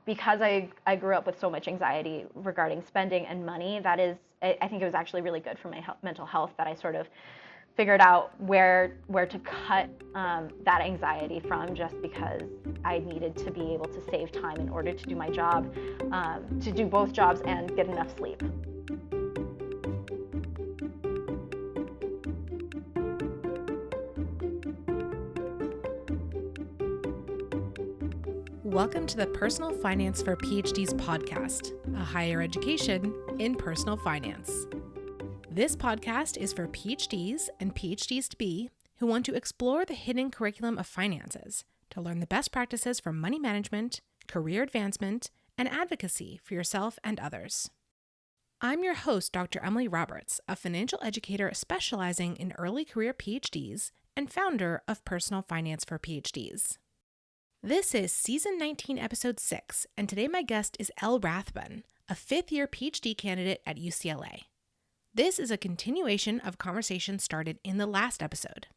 because I grew up with so much anxiety regarding spending and money, I think it was actually really good for my mental health that I sort of figured out where to cut that anxiety from, just because I needed to be able to save time in order to do my job, to do both jobs and get enough sleep. Welcome to the Personal Finance for PhDs podcast, a higher education in personal finance. This podcast is for PhDs and PhDs-to-be who want to explore the hidden curriculum of finances to learn the best practices for money management, career advancement, and advocacy for yourself and others. I'm your host, Dr. Emily Roberts, a financial educator specializing in early career PhDs and founder of Personal Finance for PhDs. This is Season 19, Episode 6, and today my guest is Elle Rathbun, a fifth-year PhD candidate at UCLA. This is a continuation of conversations started in the last episode.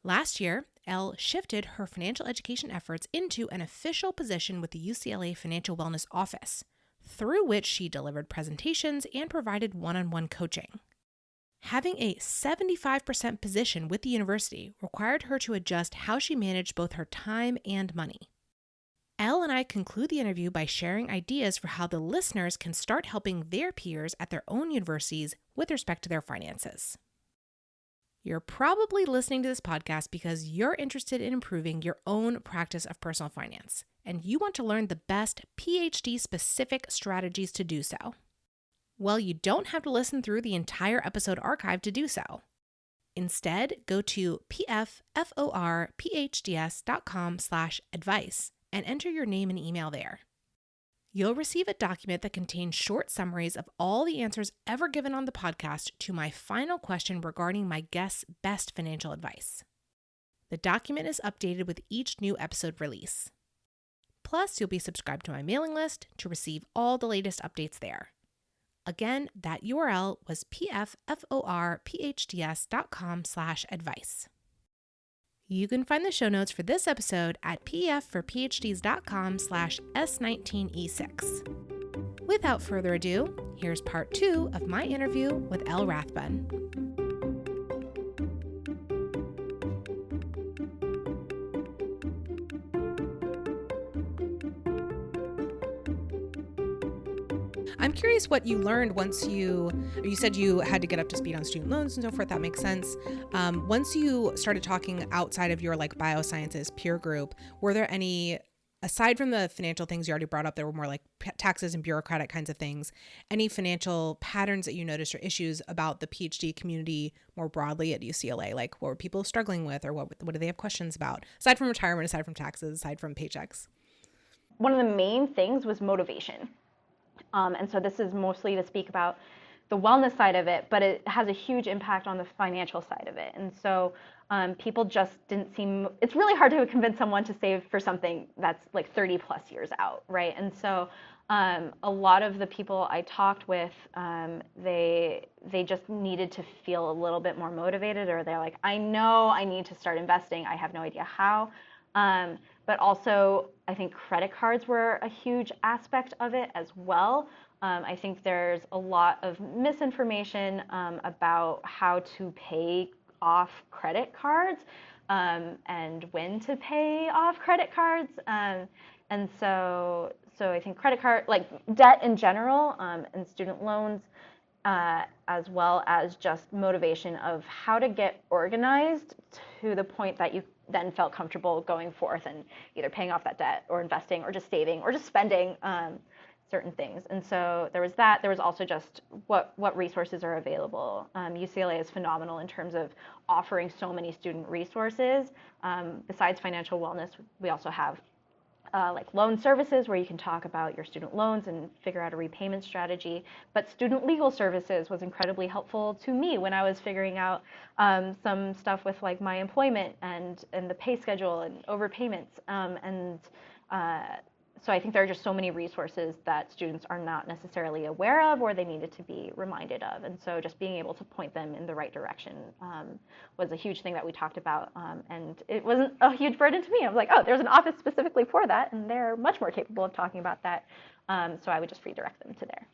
Last year, Elle shifted her financial education efforts into an official position with the UCLA Financial Wellness Office, through which she delivered presentations and provided one-on-one coaching. Having a 75% position with the university required her to adjust how she managed both her time and money. Elle and I conclude the interview by sharing ideas for how the listeners can start helping their peers at their own universities with respect to their finances. You're probably listening to this podcast because you're interested in improving your own practice of personal finance, and you want to learn the best PhD-specific strategies to do so. Well, you don't have to listen through the entire episode archive to do so. Instead, go to pfforphds.com/advice and enter your name and email there. You'll receive a document that contains short summaries of all the answers ever given on the podcast to my final question regarding my guest's best financial advice. The document is updated with each new episode release. Plus, you'll be subscribed to my mailing list to receive all the latest updates there. Again, that URL was pfforphds.com/advice. You can find the show notes for this episode at pfforphds.com/S19E6. Without further ado, here's part 2 of my interview with Elle Rathbun. I'm curious what you learned once you said you had to get up to speed on student loans and so forth. That makes sense. Once you started talking outside of your biosciences peer group, were there any, aside from the financial things you already brought up, there were more like taxes and bureaucratic kinds of things, any financial patterns that you noticed or issues about the PhD community more broadly at UCLA? Like what were people struggling with, or what do they have questions about, aside from retirement, aside from taxes, aside from paychecks? One of the main things was motivation. And so this is mostly to speak about the wellness side of it, but it has a huge impact on the financial side of it. And so people just didn't seem, it's really hard to convince someone to save for something that's like 30 plus years out, right? And so a lot of the people I talked with, they just needed to feel a little bit more motivated, or they're like, I know I need to start investing, I have no idea how. But also, I think credit cards were a huge aspect of it as well. I think there's a lot of misinformation about how to pay off credit cards and when to pay off credit cards. And so I think credit card, like debt in general, and student loans, as well as just motivation of how to get organized to the point that you then felt comfortable going forth and either paying off that debt or investing or just saving or just spending certain things. And so there was that. There was also just what resources are available. UCLA is phenomenal in terms of offering so many student resources. Besides financial wellness, we also have like loan services where you can talk about your student loans and figure out a repayment strategy. But student legal services was incredibly helpful to me when I was figuring out some stuff with like my employment and the pay schedule and overpayments. so I think there are just so many resources that students are not necessarily aware of or they needed to be reminded of. And so just being able to point them in the right direction was a huge thing that we talked about. And it wasn't a huge burden to me. I was like, oh, there's an office specifically for that, and they're much more capable of talking about that. So I would just redirect them to there.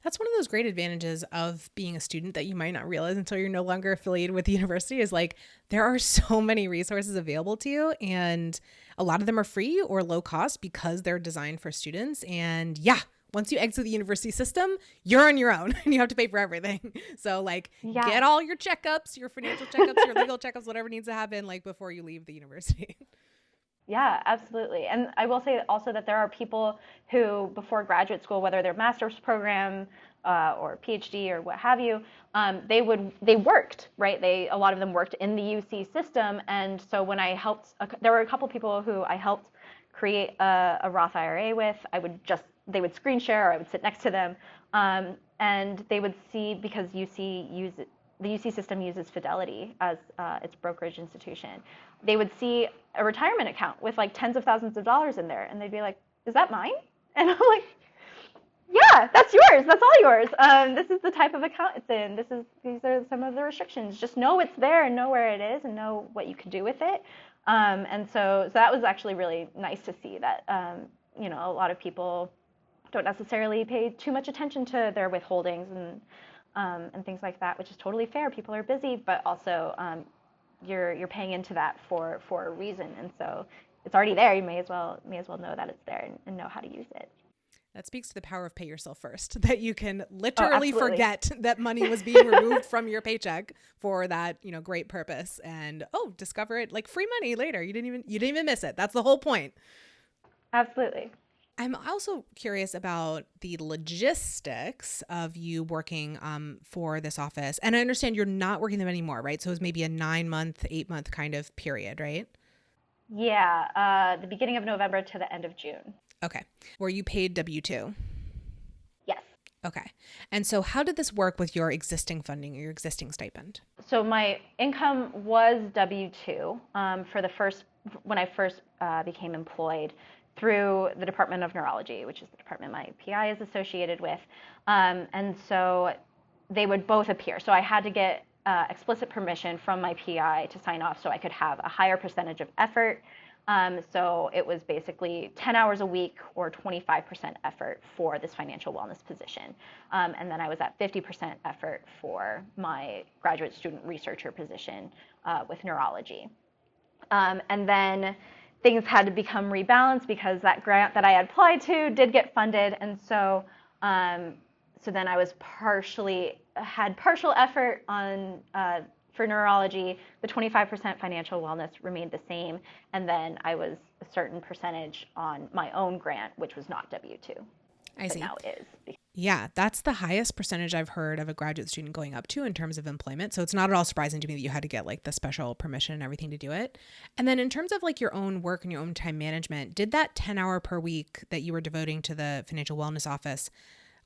That's one of those great advantages of being a student that you might not realize until you're no longer affiliated with the university is like there are so many resources available to you, and a lot of them are free or low cost because they're designed for students. And yeah, once you exit the university system, you're on your own and you have to pay for everything. So like get all your checkups, your financial checkups, your legal checkups, whatever needs to happen like before you leave the university. Yeah, absolutely. And I will say also that there are people who, before graduate school, whether they're master's program or PhD or what have you, they worked, right? A lot of them worked in the UC system. And so when I helped, there were a couple people who I helped create a Roth IRA with. They would screen share, or I would sit next to them, and they would see, because the UC system uses Fidelity as its brokerage institution. They would see a retirement account with like tens of thousands of dollars in there, and they'd be like, "Is that mine?" And I'm like, "Yeah, that's yours. That's all yours. This is the type of account it's in. These are some of the restrictions. Just know it's there and know where it is and know what you can do with it." And so that was actually really nice to see that a lot of people don't necessarily pay too much attention to their withholdings and things like that, which is totally fair. People are busy, but also you're paying into that for a reason, and so it's already there. You may as well know that it's there and know how to use it. That speaks to the power of pay yourself first, that you can literally forget that money was being removed from your paycheck for that, great purpose, and discover it like free money later. You didn't even miss it. That's the whole point. Absolutely. I'm also curious about the logistics of you working for this office. And I understand you're not working them anymore, right? So it was maybe a 9-month, 8-month kind of period, right? Yeah, the beginning of November to the end of June. Okay. Were you paid W-2? Yes. Okay. And so how did this work with your existing funding or your existing stipend? So my income was W-2 when I first became employed through the Department of Neurology, which is the department my PI is associated with. And so they would both appear. So I had to get explicit permission from my PI to sign off so I could have a higher percentage of effort. So it was basically 10 hours a week or 25% effort for this financial wellness position. And then I was at 50% effort for my graduate student researcher position with neurology. And then things had to become rebalanced because that grant that I had applied to did get funded. And so then I was had partial effort on for neurology. The 25% financial wellness remained the same. And then I was a certain percentage on my own grant, which was not W-2. I see. Now is. Yeah, that's the highest percentage I've heard of a graduate student going up to in terms of employment. So it's not at all surprising to me that you had to get like the special permission and everything to do it. And then in terms of like your own work and your own time management, did that 10-hour per week that you were devoting to the financial wellness office,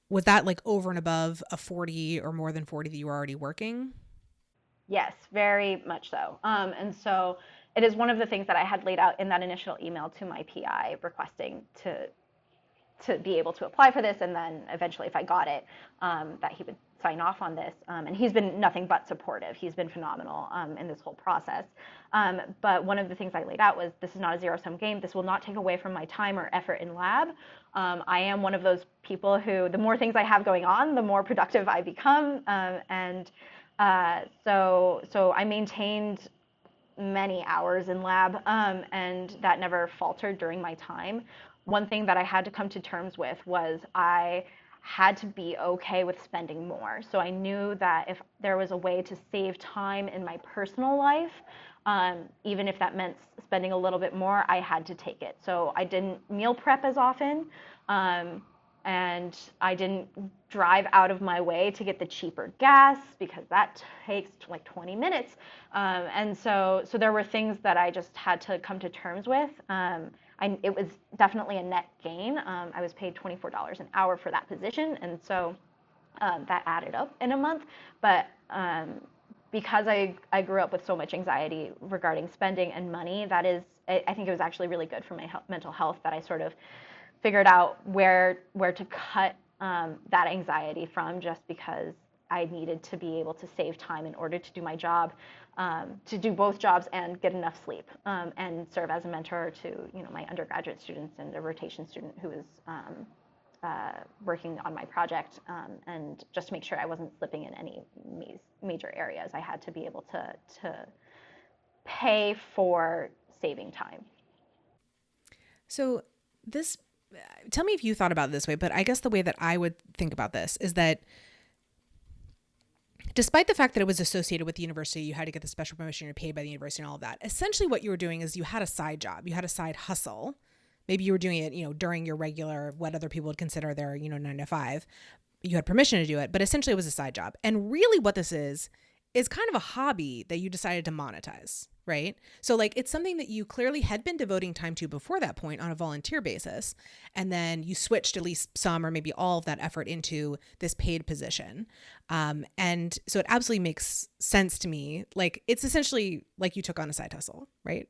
was that like over and above a 40 or more than 40 that you were already working? Yes, very much so. And so it is one of the things that I had laid out in that initial email to my PI requesting to be able to apply for this, and then eventually if I got it, that he would sign off on this. And he's been nothing but supportive. He's been phenomenal in this whole process. But one of the things I laid out was this is not a zero-sum game. This will not take away from my time or effort in lab. I am one of those people who the more things I have going on, the more productive I become. So I maintained many hours in lab, and that never faltered during my time. One thing that I had to come to terms with was I had to be okay with spending more. So I knew that if there was a way to save time in my personal life, even if that meant spending a little bit more, I had to take it. So I didn't meal prep as often, and I didn't drive out of my way to get the cheaper gas because that takes like 20 minutes. And so there were things that I just had to come to terms with. It was definitely a net gain. I was paid $24 an hour for that position, and so that added up in a month. But because I grew up with so much anxiety regarding spending and money, I think it was actually really good for my mental health that I sort of figured out where to cut that anxiety from, just because I needed to be able to save time in order to do my job, to do both jobs and get enough sleep, and serve as a mentor to my undergraduate students and a rotation student who was working on my project, and just to make sure I wasn't slipping in any major areas. I had to be able to pay for saving time. So tell me if you thought about it this way, but I guess the way that I would think about this is that despite the fact that it was associated with the university, you had to get the special permission, you're paid by the university and all of that, essentially what you were doing is you had a side job, you had a side hustle. Maybe you were doing it, during your regular, what other people would consider their, 9 to 5. You had permission to do it, but essentially it was a side job. And really what this is kind of a hobby that you decided to monetize, right? So it's something that you clearly had been devoting time to before that point on a volunteer basis. And then you switched at least some or maybe all of that effort into this paid position. And so it absolutely makes sense to me. It's essentially like you took on a side hustle, right?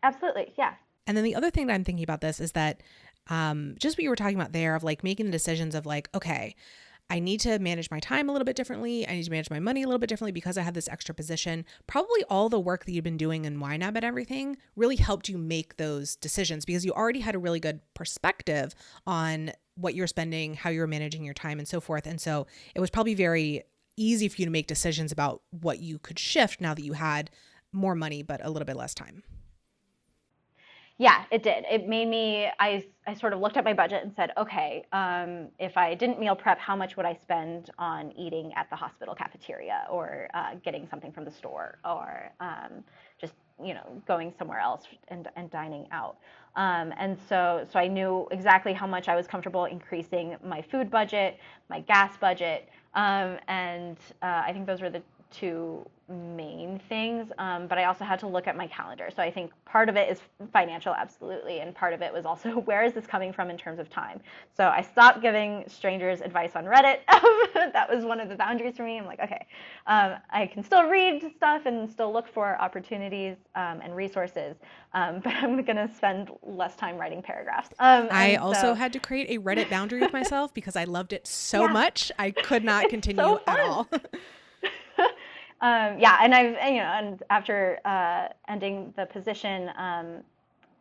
Absolutely. Yeah. And then the other thing that I'm thinking about this is that just what you were talking about there of making the decisions of okay, I need to manage my time a little bit differently. I need to manage my money a little bit differently because I have this extra position. Probably all the work that you've been doing in YNAB and everything really helped you make those decisions because you already had a really good perspective on what you're spending, how you're managing your time and so forth. And so it was probably very easy for you to make decisions about what you could shift now that you had more money, but a little bit less time. Yeah, it did. It made me, I sort of looked at my budget and said, okay, if I didn't meal prep, how much would I spend on eating at the hospital cafeteria or getting something from the store or just, going somewhere else and dining out. And so I knew exactly how much I was comfortable increasing my food budget, my gas budget. And I think those were the two main things, but I also had to look at my calendar. So I think part of it is financial, absolutely, and part of it was also where is this coming from in terms of time. So I stopped giving strangers advice on Reddit. That was one of the boundaries for me. I'm like, okay, I can still read stuff and still look for opportunities and resources, but I'm going to spend less time writing paragraphs. I also had to create a Reddit boundary with myself because I loved it so much. I could not continue at all. And after ending the position,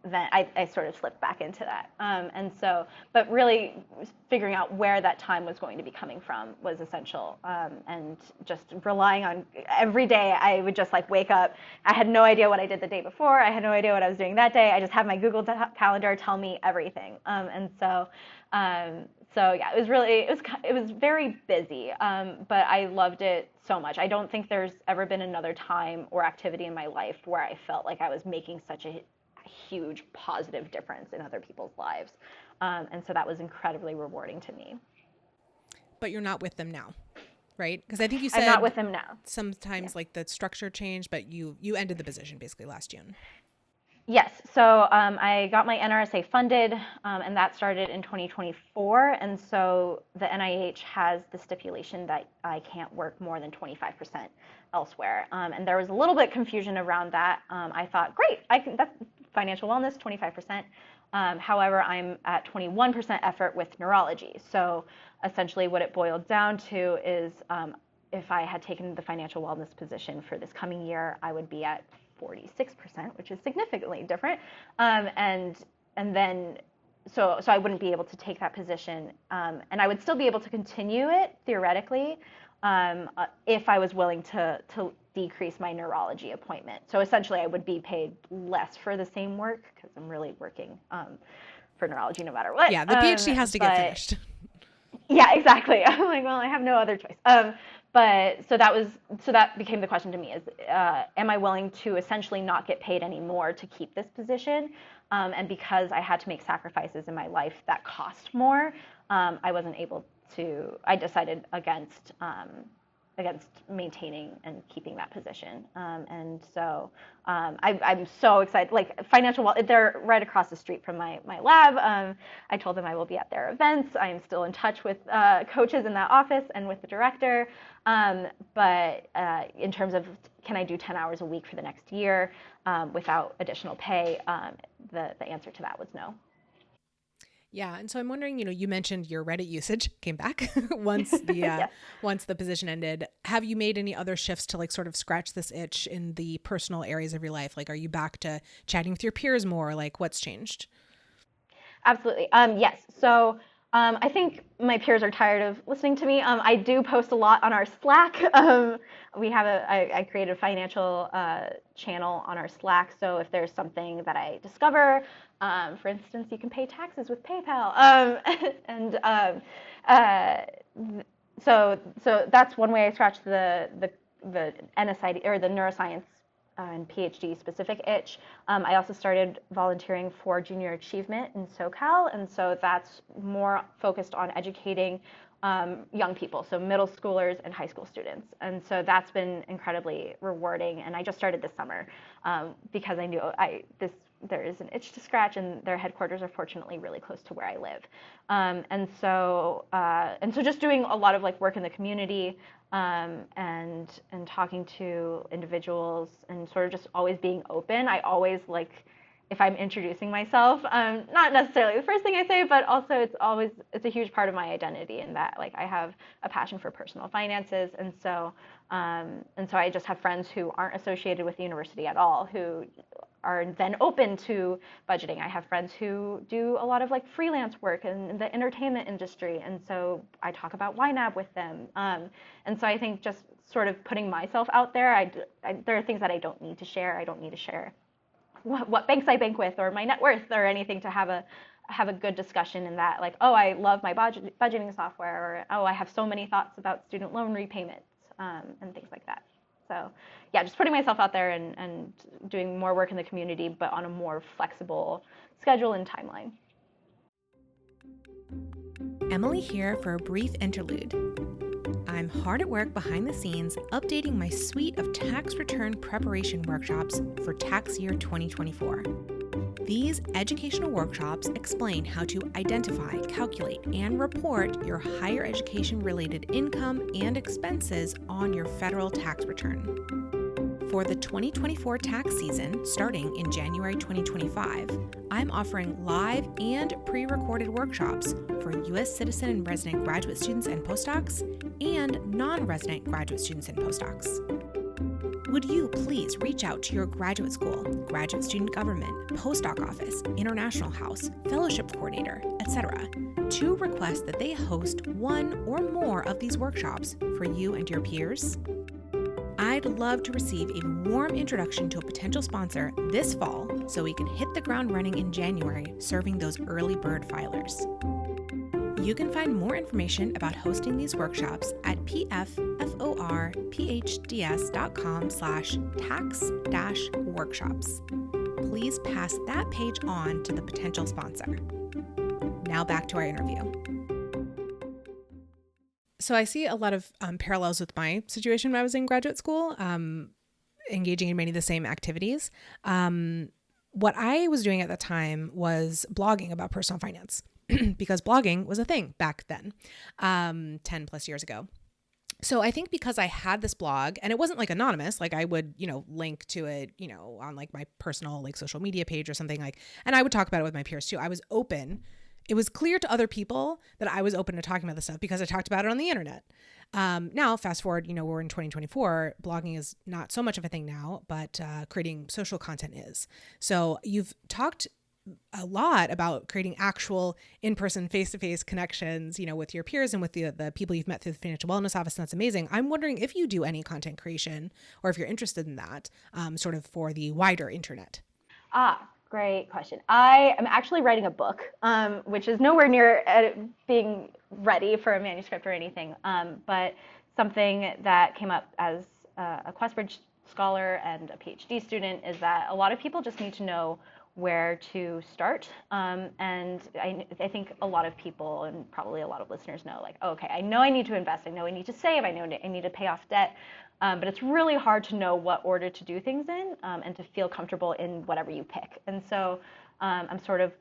then I sort of slipped back into that. But really figuring out where that time was going to be coming from was essential. And just relying on every day, I would just wake up. I had no idea what I did the day before. I had no idea what I was doing that day. I just had my Google Calendar tell me everything. So yeah, it was very busy, but I loved it so much. I don't think there's ever been another time or activity in my life where I felt like I was making such a huge positive difference in other people's lives. And so that was incredibly rewarding to me. But you're not with them now, right? Because I think you said I'm not with them now. Sometimes the structure changed, but you ended the position basically last June. Yes. So I got my NRSA funded, and that started in 2024. And so the NIH has the stipulation that I can't work more than 25% elsewhere. And there was a little bit confusion around that. I thought, great, that's financial wellness, 25%. However, I'm at 21% effort with neurology. So essentially what it boiled down to is if I had taken the financial wellness position for this coming year, I would be at 46%, which is significantly different. And then, so I wouldn't be able to take that position. And I would still be able to continue it theoretically if I was willing to decrease my neurology appointment. So essentially I would be paid less for the same work because I'm really working for neurology no matter what. Yeah, the PhD has to get finished. Yeah, exactly. I'm like, well, I have no other choice. But so that became the question to me is, am I willing to essentially not get paid anymore to keep this position? And because I had to make sacrifices in my life that cost more, I wasn't able to, I decided against against maintaining and keeping that position. And so I'm so excited. Like financial well, they're right across the street from my lab. I told them I will be at their events. I am still in touch with coaches in that office and with the director. But in terms of can I do 10 hours a week for the next year without additional pay, the answer to that was no. Yeah. And so I'm wondering, you mentioned your Reddit usage came back once the Yes. once the position ended. Have you made any other shifts to like sort of scratch this itch in the personal areas of your life? Like, are you back to chatting with your peers more? Like, what's changed? Absolutely. Yes. So I think my peers are tired of listening to me. I do post a lot on our Slack. We have I created a financial channel on our Slack. So if there's something that I discover, for instance, you can pay taxes with PayPal. And so that's one way I scratch the NSID or the neuroscience and PhD specific itch. I also started volunteering for junior achievement in SoCal, and so that's more focused on educating young people, so middle schoolers and high school students. And so that's been incredibly rewarding. And I just started this summer because I knew there is an itch to scratch, and their headquarters are fortunately really close to where I live. And so just doing a lot of like work in the community and talking to individuals and sort of just always being open. I always like, if I'm introducing myself, not necessarily the first thing I say, but also it's a huge part of my identity in that like I have a passion for personal finances. And so I just have friends who aren't associated with the university at all who are then open to budgeting. I have friends who do a lot of like freelance work in the entertainment industry, and so I talk about YNAB with them. And so I think just sort of putting myself out there, there are things that I don't need to share. I don't need to share what banks I bank with or my net worth or anything to have a good discussion in that, like, oh, I love my budgeting software, or oh, I have so many thoughts about student loan repayments and things like that. So yeah, just putting myself out there and doing more work in the community, but on a more flexible schedule and timeline. Emily here for a brief interlude. I'm hard at work behind the scenes updating my suite of tax return preparation workshops for tax year 2024. These educational workshops explain how to identify, calculate, and report your higher education-related income and expenses on your federal tax return. For the 2024 tax season, starting in January 2025, I'm offering live and pre-recorded workshops for U.S. citizen and resident graduate students and postdocs, and non-resident graduate students and postdocs. Would you please reach out to your graduate school, graduate student government, postdoc office, international house, fellowship coordinator, etc., to request that they host one or more of these workshops for you and your peers? I'd love to receive a warm introduction to a potential sponsor this fall so we can hit the ground running in January serving those early bird filers. You can find more information about hosting these workshops at pfforphds.com/tax-workshops. Please pass that page on to the potential sponsor. Now back to our interview. So I see a lot of parallels with my situation when I was in graduate school, engaging in many of the same activities. What I was doing at the time was blogging about personal finance because blogging was a thing back then, 10 plus years ago. So I think because I had this blog and it wasn't like anonymous, like I would, link to it, on like my personal like social media page or something like, and I would talk about it with my peers too. I was open. It was clear to other people that I was open to talking about this stuff because I talked about it on the internet. Now, fast forward, we're in 2024. Blogging is not so much of a thing now, but creating social content is. So you've talked a lot about creating actual in-person, face-to-face connections, with your peers and with the people you've met through the financial wellness office. And that's amazing. I'm wondering if you do any content creation or if you're interested in that, sort of for the wider internet. Great question. I am actually writing a book, which is nowhere near being ready for a manuscript or anything, but something that came up as a Questbridge scholar and a PhD student is that a lot of people just need to know where to start. And I think a lot of people and probably a lot of listeners know, like, oh, okay, I know I need to invest. I know I need to save. I know I need to pay off debt. But it's really hard to know what order to do things in, and to feel comfortable in whatever you pick. And so I'm sort of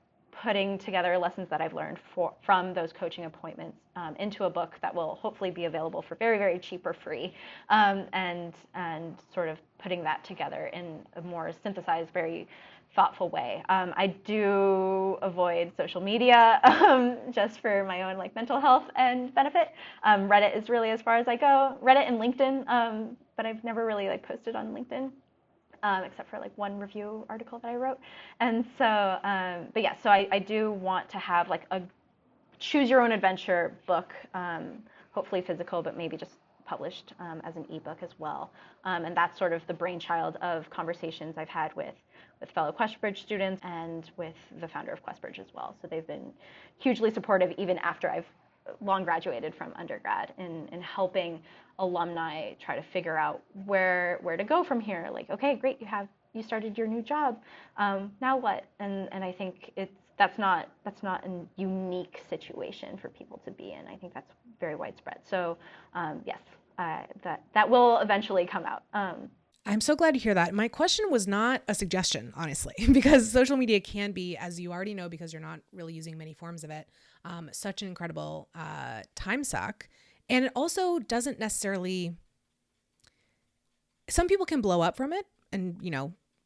putting together lessons that I've learned from those coaching appointments into a book that will hopefully be available for very, very cheap or free, and sort of putting that together in a more synthesized, very thoughtful way. I do avoid social media just for my own like mental health and benefit. Reddit is really as far as I go. Reddit and LinkedIn, but I've never really like posted on LinkedIn. Except for like one review article that I wrote. And so, but yeah, so I do want to have like a choose your own adventure book, hopefully physical, but maybe just published as an ebook as well. And that's sort of the brainchild of conversations I've had with fellow QuestBridge students and with the founder of QuestBridge as well. So they've been hugely supportive even after I've long graduated from undergrad in helping alumni try to figure out where to go from here. Like, okay, great, you started your new job. Now what? And I think that's not a unique situation for people to be in. I think that's very widespread. So yes, that will eventually come out. I'm so glad to hear that. My question was not a suggestion, honestly, because social media can be, as you already know, because you're not really using many forms of it, such an incredible time suck. And it also doesn't necessarily, some people can blow up from it and,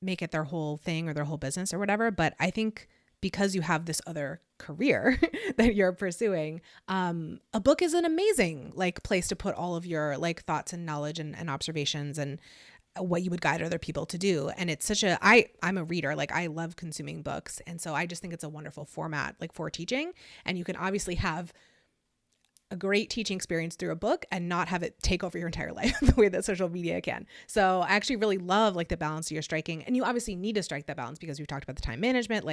make it their whole thing or their whole business or whatever. But I think because you have this other career that you're pursuing, a book is an amazing place to put all of your thoughts and knowledge and observations and what you would guide other people to do. And it's I'm a reader, I love consuming books. And so I just think it's a wonderful format for teaching. And you can obviously have a great teaching experience through a book and not have it take over your entire life the way that social media can. So I actually really love the balance you're striking. And you obviously need to strike that balance because we've talked about the time management.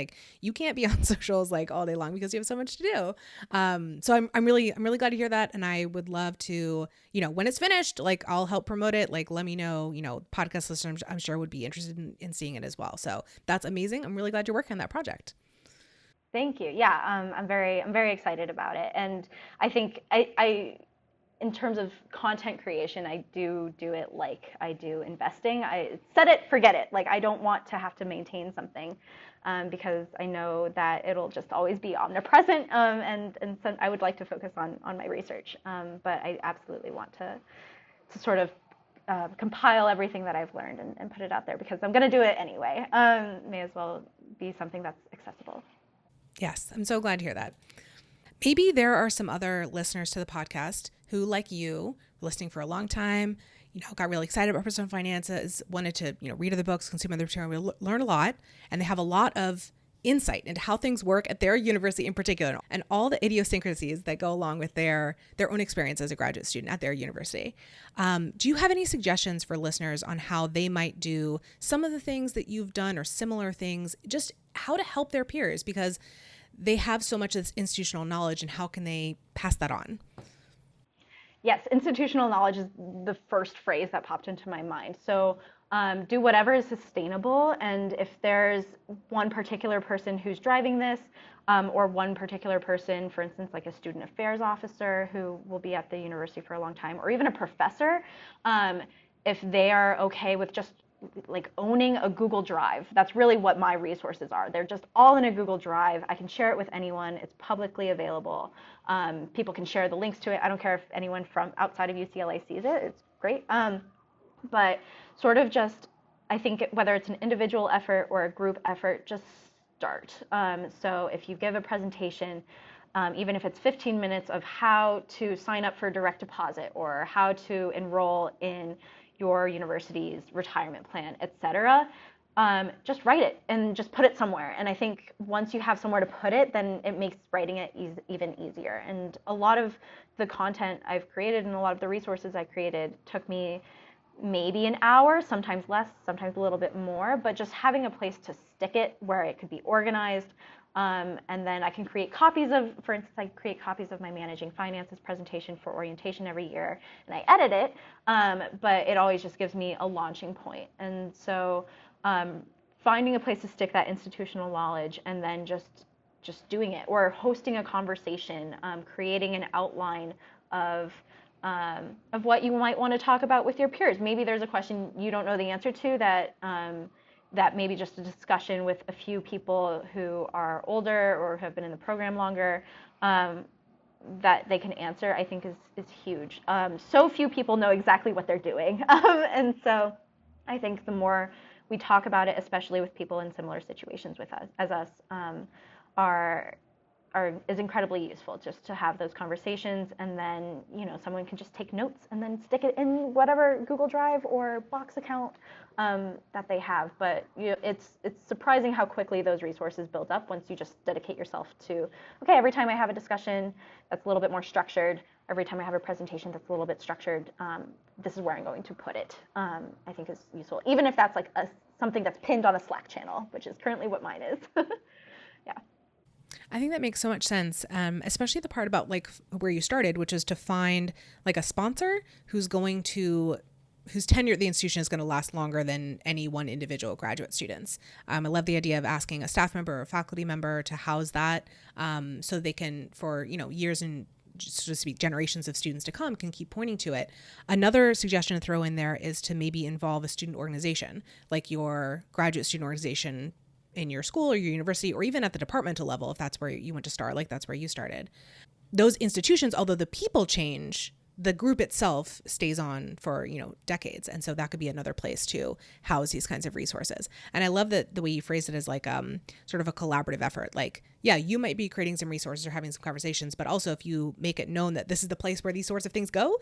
You can't be on socials all day long because you have so much to do. So I'm really glad to hear that. And I would love to, when it's finished, I'll help promote it. Let me know, podcast listeners, I'm sure would be interested in seeing it as well. So that's amazing. I'm really glad you're working on that project. Thank you. Yeah, I'm very excited about it, and I think I in terms of content creation, I do it like I do investing. I set it, forget it. I don't want to have to maintain something, because I know that it'll just always be omnipresent. And so I would like to focus on my research, but I absolutely want to sort of compile everything that I've learned and put it out there because I'm going to do it anyway. May as well be something that's accessible. Yes, I'm so glad to hear that. Maybe there are some other listeners to the podcast who, like you, were listening for a long time, got really excited about personal finances, wanted to, read other books, consume other material, learn a lot, and they have a lot of insight into how things work at their university in particular and all the idiosyncrasies that go along with their own experience as a graduate student at their university. Do you have any suggestions for listeners on how they might do some of the things that you've done or similar things, just how to help their peers because they have so much of this institutional knowledge and how can they pass that on? Yes, institutional knowledge is the first phrase that popped into my mind. So do whatever is sustainable. And if there's one particular person who's driving this, or one particular person, for instance, like a student affairs officer who will be at the university for a long time, or even a professor, if they are okay with just owning a Google Drive, that's really what my resources are. They're just all in a Google Drive. I can share it with anyone. It's publicly available. People can share the links to it. I don't care if anyone from outside of UCLA sees it. It's great. But sort of just, I think whether it's an individual effort or a group effort, just start. So if you give a presentation, even if it's 15 minutes of how to sign up for direct deposit or how to enroll in your university's retirement plan, etc., just write it and just put it somewhere. And I think once you have somewhere to put it, then it makes writing it even easier. And a lot of the content I've created and a lot of the resources I created took me maybe an hour, sometimes less, sometimes a little bit more, but just having a place to stick it where it could be organized. And then I can create copies of, for instance, I create copies of my managing finances presentation for orientation every year, and I edit it, but it always just gives me a launching point. And so finding a place to stick that institutional knowledge and then just doing it, or hosting a conversation, creating an outline of what you might want to talk about with your peers. Maybe there's a question you don't know the answer to that maybe just a discussion with a few people who are older or have been in the program longer that they can answer, I think is huge. So few people know exactly what they're doing. And so I think the more we talk about it, especially with people in similar situations with us, as us, is incredibly useful, just to have those conversations, and then someone can just take notes and then stick it in whatever Google Drive or Box account that they have. But it's surprising how quickly those resources build up once you just dedicate yourself to, okay, every time I have a discussion that's a little bit more structured, every time I have a presentation that's a little bit structured, this is where I'm going to put it. I think is useful, even if that's like something that's pinned on a Slack channel, which is currently what mine is. Yeah. I think that makes so much sense, especially the part about like where you started, which is to find like a sponsor whose tenure at the institution is going to last longer than any one individual graduate students. I love the idea of asking a staff member or a faculty member to house that, so they can, for years and, so to speak, generations of students to come, can keep pointing to it. Another suggestion to throw in there is to maybe involve a student organization, like your graduate student organization in your school or your university, or even at the departmental level, if that's where you went to start, like that's where you started. Those institutions, although the people change, the group itself stays on for, decades. And so that could be another place to house these kinds of resources. And I love that the way you phrased it as like sort of a collaborative effort. Like, yeah, you might be creating some resources or having some conversations, but also if you make it known that this is the place where these sorts of things go,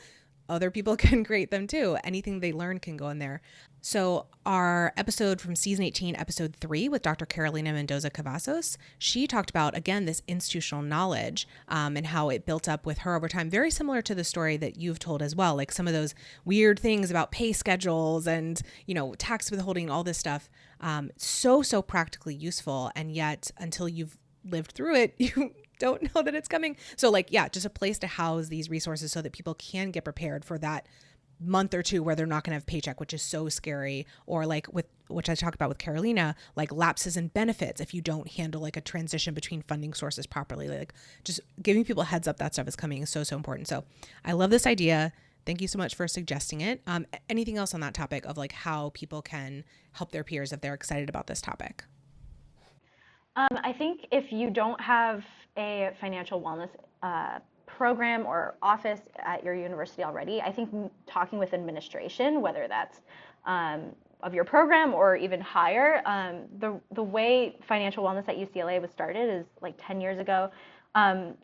other people can create them too. Anything they learn can go in there. So our episode from season 18, episode 3 with Dr. Carolina Mendoza Cavazos, she talked about, again, this institutional knowledge and how it built up with her over time. Very similar to the story that you've told as well, like some of those weird things about pay schedules and, tax withholding, all this stuff. So practically useful. And yet until you've lived through it, you don't know that it's coming. So just a place to house these resources so that people can get prepared for that month or two where they're not going to have paycheck, which is so scary. Or which I talked about with Carolina, like lapses in benefits if you don't handle like a transition between funding sources properly. Like just giving people a heads up that stuff is coming is so important. So I love this idea. Thank you so much for suggesting it. Anything else on that topic of like how people can help their peers if they're excited about this topic? I think if you don't have a financial wellness program or office at your university already, I think talking with administration, whether that's of your program or even higher, the way financial wellness at UCLA was started is like 10 years ago.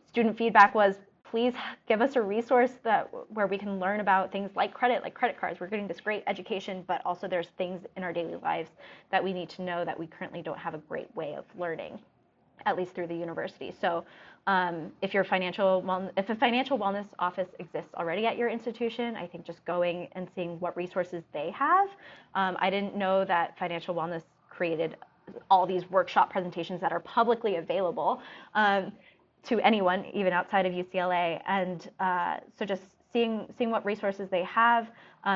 Student feedback was, please give us a resource where we can learn about things like credit cards. We're getting this great education, but also there's things in our daily lives that we need to know that we currently don't have a great way of learning, at least through the university. So if a financial wellness office exists already at your institution, I think just going and seeing what resources they have. I didn't know that financial wellness created all these workshop presentations that are publicly available to anyone, even outside of UCLA. And so just seeing what resources they have,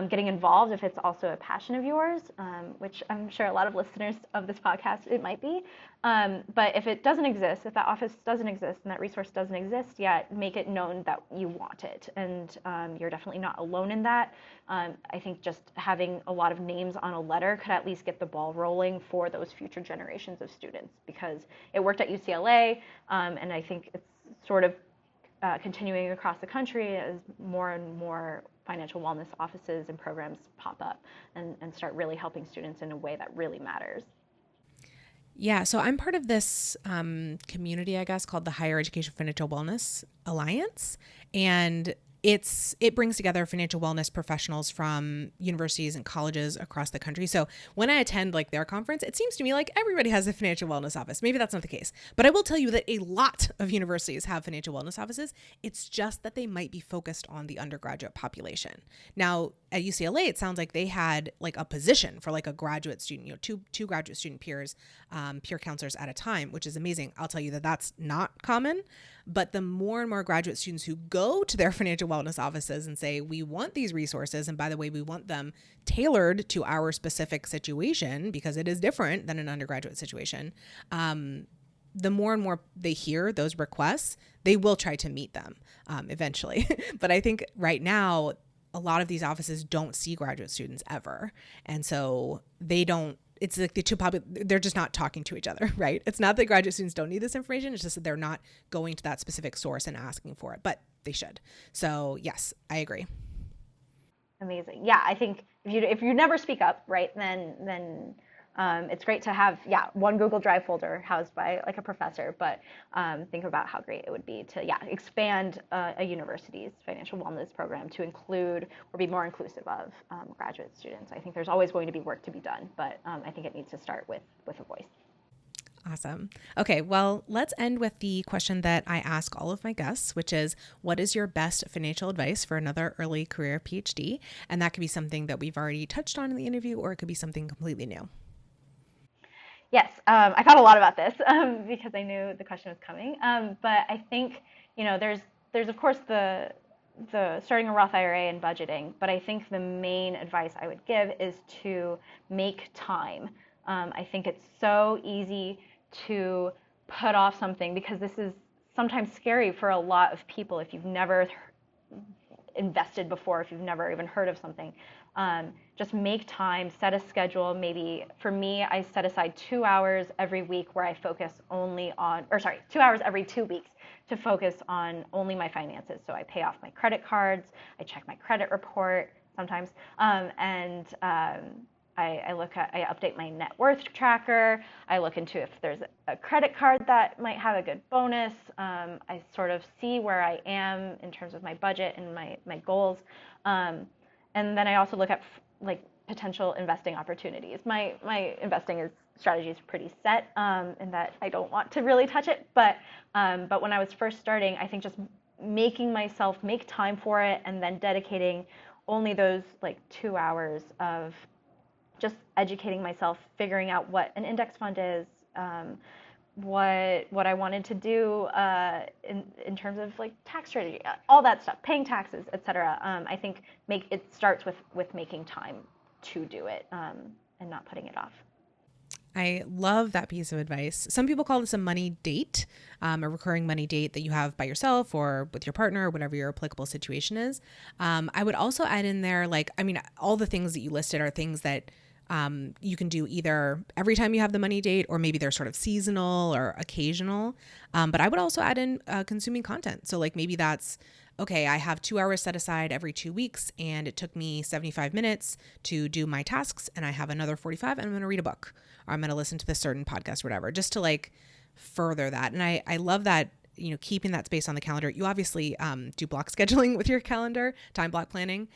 getting involved if it's also a passion of yours, which I'm sure a lot of listeners of this podcast, it might be. But if it doesn't exist, if that office doesn't exist and that resource doesn't exist yet, make it known that you want it. And you're definitely not alone in that. I think just having a lot of names on a letter could at least get the ball rolling for those future generations of students, because it worked at UCLA, and I think it's sort of continuing across the country as more and more financial wellness offices and programs pop up and start really helping students in a way that really matters. Yeah, so I'm part of this community, I guess, called the Higher Education Financial Wellness Alliance. And it brings together financial wellness professionals from universities and colleges across the country. So when I attend like their conference, it seems to me like everybody has a financial wellness office. Maybe that's not the case, but I will tell you that a lot of universities have financial wellness offices. It's just that they might be focused on the undergraduate population. Now at UCLA, it sounds like they had like a position for like a graduate student, two graduate student peers, peer counselors at a time, which is amazing. I'll tell you that that's not common, but the more and more graduate students who go to their financial wellness offices and say, we want these resources. And by the way, we want them tailored to our specific situation because it is different than an undergraduate situation. The more and more they hear those requests, they will try to meet them eventually. But I think right now, a lot of these offices don't see graduate students ever. And so it's like they're just not talking to each other, right? It's not that graduate students don't need this information. It's just that they're not going to that specific source and asking for it, but they should. So yes, I agree. Amazing. Yeah, I think if you never speak up, right, then it's great to have, one Google Drive folder housed by like a professor, but think about how great it would be to, expand a university's financial wellness program to include or be more inclusive of graduate students. I think there's always going to be work to be done, but I think it needs to start with a voice. Awesome. Okay, well, let's end with the question that I ask all of my guests, which is, what is your best financial advice for another early career PhD? And that could be something that we've already touched on in the interview, or it could be something completely new. Yes, I thought a lot about this because I knew the question was coming. But I think, there's of course the starting a Roth IRA and budgeting, but I think the main advice I would give is to make time. I think it's so easy to put off something because this is sometimes scary for a lot of people if you've never invested before, if you've never even heard of something. Just make time, set a schedule. Maybe for me, I set aside 2 hours every week where I focus 2 hours every 2 weeks to focus on only my finances. So I pay off my credit cards, I check my credit report sometimes, I update my net worth tracker. I look into if there's a credit card that might have a good bonus. I sort of see where I am in terms of my budget and my goals. And then I also look at like potential investing opportunities. My investing strategy is pretty set in that I don't want to really touch it. But when I was first starting, I think just making myself make time for it and then dedicating only those like 2 hours of just educating myself, figuring out what an index fund is, what I wanted to do in terms of like tax strategy, all that stuff, paying taxes, etc. I think it starts with making time to do it and not putting it off. I love that piece of advice. Some people call this a money date, a recurring money date that you have by yourself or with your partner or whatever your applicable situation is. I would also add in there, all the things that you listed are things that you can do either every time you have the money date, or maybe they're sort of seasonal or occasional. But I would also add in consuming content. So like maybe that's, okay, I have 2 hours set aside every 2 weeks and it took me 75 minutes to do my tasks, and I have another 45 and I'm going to read a book, or I'm going to listen to this certain podcast or whatever, just to like further that. And I love that, keeping that space on the calendar. You obviously do block scheduling with your calendar, time block planning.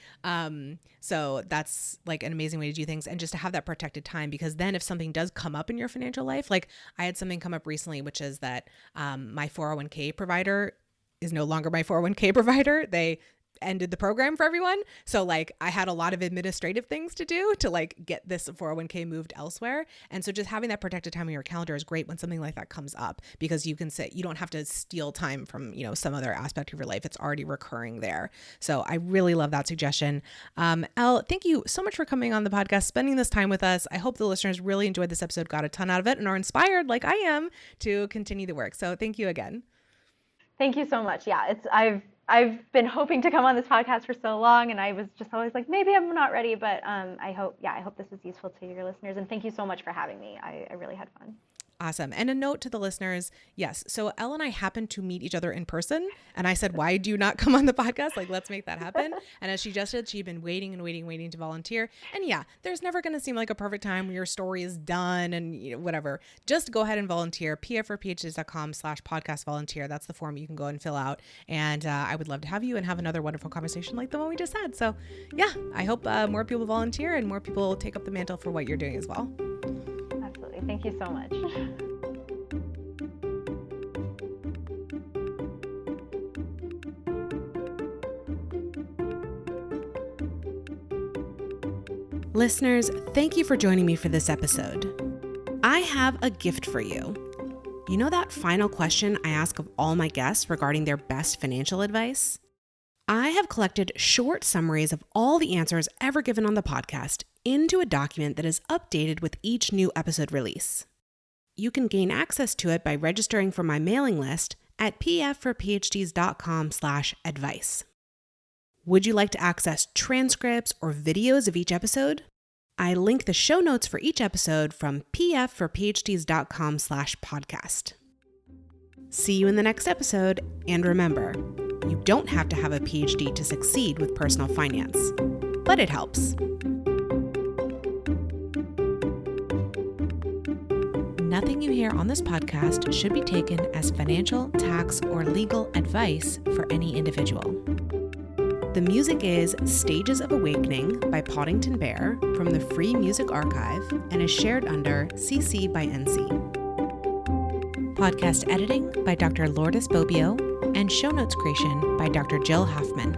So that's like an amazing way to do things, and just to have that protected time, because then if something does come up in your financial life, like I had something come up recently, which is that my 401k provider is no longer my 401k provider. They ended the program for everyone. So like I had a lot of administrative things to do to like get this 401k moved elsewhere. And so just having that protected time in your calendar is great when something like that comes up, because you can say, you don't have to steal time from, some other aspect of your life. It's already recurring there. So I really love that suggestion. Elle, thank you so much for coming on the podcast, spending this time with us. I hope the listeners really enjoyed this episode, got a ton out of it, and are inspired like I am to continue the work. So thank you again. Thank you so much. Yeah, I've been hoping to come on this podcast for so long, and I was just always like, maybe I'm not ready, but I hope this is useful to your listeners, and thank you so much for having me. I really had fun. Awesome. And a note to the listeners. Yes. So Elle and I happened to meet each other in person, and I said, why do you not come on the podcast? Like, let's make that happen. And as she just said, she'd been waiting to volunteer. And yeah, there's never going to seem like a perfect time when your story is done and whatever. Just go ahead and volunteer. pfforphds.com/podcast volunteer. That's the form you can go and fill out. And I would love to have you and have another wonderful conversation like the one we just had. So yeah, I hope more people volunteer and more people take up the mantle for what you're doing as well. Absolutely. Thank you so much. Listeners, thank you for joining me for this episode. I have a gift for you. You know that final question I ask of all my guests regarding their best financial advice? I have collected short summaries of all the answers ever given on the podcast into a document that is updated with each new episode release. You can gain access to it by registering for my mailing list at pfforphds.com/advice. Would you like to access transcripts or videos of each episode? I link the show notes for each episode from pfforphds.com/podcast. See you in the next episode, and remember, you don't have to have a PhD to succeed with personal finance, but it helps. Nothing you hear on this podcast should be taken as financial, tax, or legal advice for any individual. The music is Stages of Awakening by Poddington Bear from the Free Music Archive and is shared under CC by NC. Podcast editing by Dr. Lourdes Bobbio and show notes creation by Dr. Jill Hoffman.